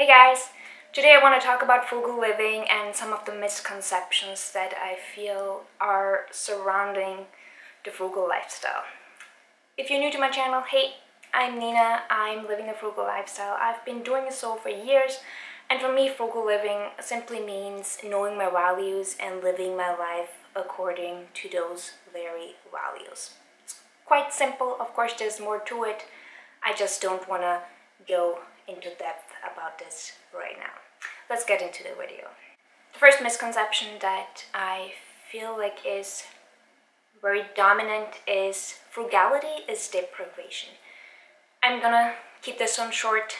Hey guys! Today I want to talk about frugal living and some of the misconceptions that I feel are surrounding the frugal lifestyle. If you're new to my channel, hey, I'm Nina. I'm living a frugal lifestyle. I've been doing so for years, and for me frugal living simply means knowing my values and living my life according to those very values. It's quite simple. Of course there's more to it. I just don't want to go into depth about this right now. Let's get into the video. The first misconception that I feel like is very dominant is frugality is deprivation. I'm gonna keep this one short.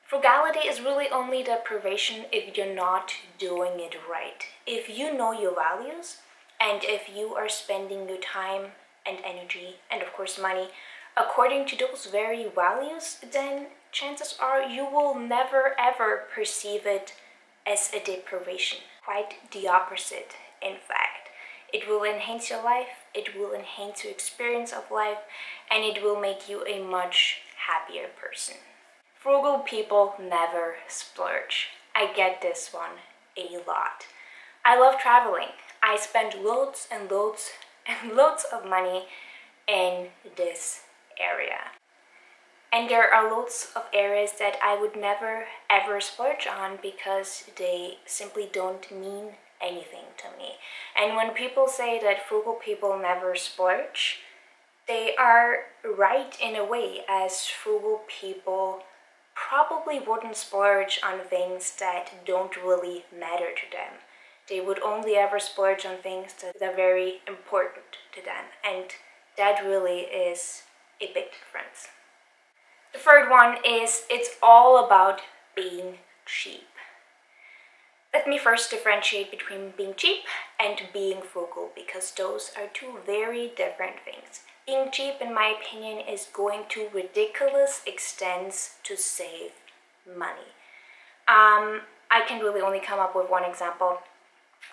Frugality is really only deprivation if you're not doing it right. If you know your values and if you are spending your time and energy and of course money according to those very values, then chances are you will never ever perceive it as a deprivation. Quite the opposite, in fact. It will enhance your life, it will enhance your experience of life, and it will make you a much happier person. Frugal people never splurge. I get this one a lot. I love traveling. I spend loads and loads and loads of money in this area. And there are loads of areas that I would never ever splurge on because they simply don't mean anything to me. And when people say that frugal people never splurge, they are right in a way, as frugal people probably wouldn't splurge on things that don't really matter to them. They would only ever splurge on things that are very important to them, and that really is a big difference. The third one is it's all about being cheap. Let me first differentiate between being cheap and being frugal, because those are two very different things. Being cheap, in my opinion, is going to ridiculous extents to save money. I can really only come up with one example.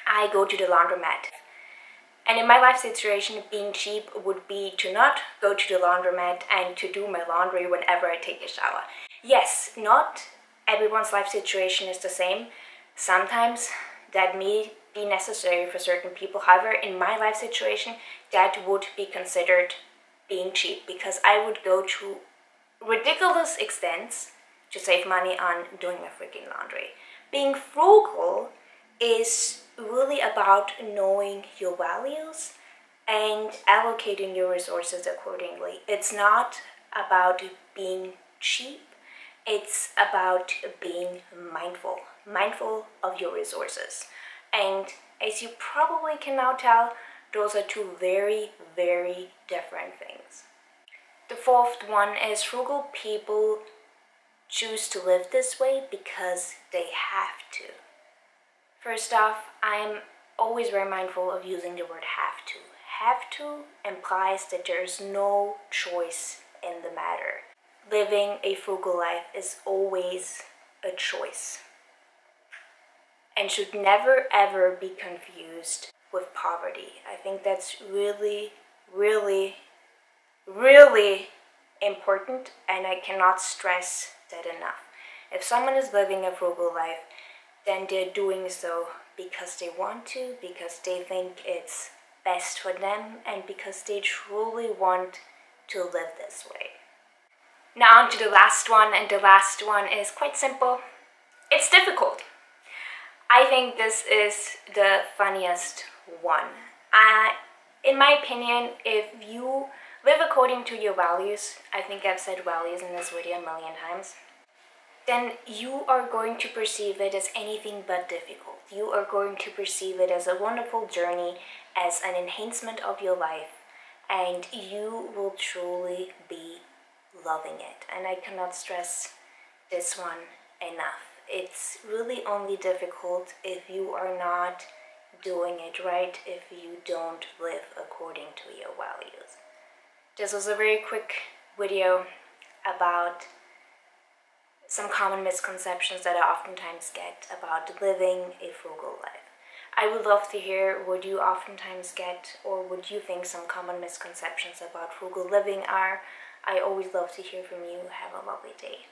I go to the laundromat. And in my life situation, being cheap would be to not go to the laundromat and to do my laundry whenever I take a shower. Yes, not everyone's life situation is the same. Sometimes that may be necessary for certain people. However, in my life situation, that would be considered being cheap, because I would go to ridiculous extents to save money on doing my freaking laundry. Being frugal is really about knowing your values and allocating your resources accordingly. It's not about being cheap, it's about being mindful of your resources. And as you probably can now tell, those are two very, very different things. The fourth one is frugal people choose to live this way because they have to. First off, I'm always very mindful of using the word have to. Have to implies that there is no choice in the matter. Living a frugal life is always a choice and should never ever be confused with poverty. I think that's really, really, really important, and I cannot stress that enough. If someone is living a frugal life, then they're doing so because they want to, because they think it's best for them, and because they truly want to live this way. Now on to the last one, and the last one is quite simple. It's difficult. I think this is the funniest one. In my opinion, if you live according to your values, I think I've said values in this video a million times, then you are going to perceive it as anything but difficult. You are going to perceive it as a wonderful journey, as an enhancement of your life, and you will truly be loving it. And I cannot stress this one enough. It's really only difficult if you are not doing it right, if you don't live according to your values. This was a very quick video about some common misconceptions that I oftentimes get about living a frugal life. I would love to hear what you oftentimes get, or what you think some common misconceptions about frugal living are. I always love to hear from you. Have a lovely day.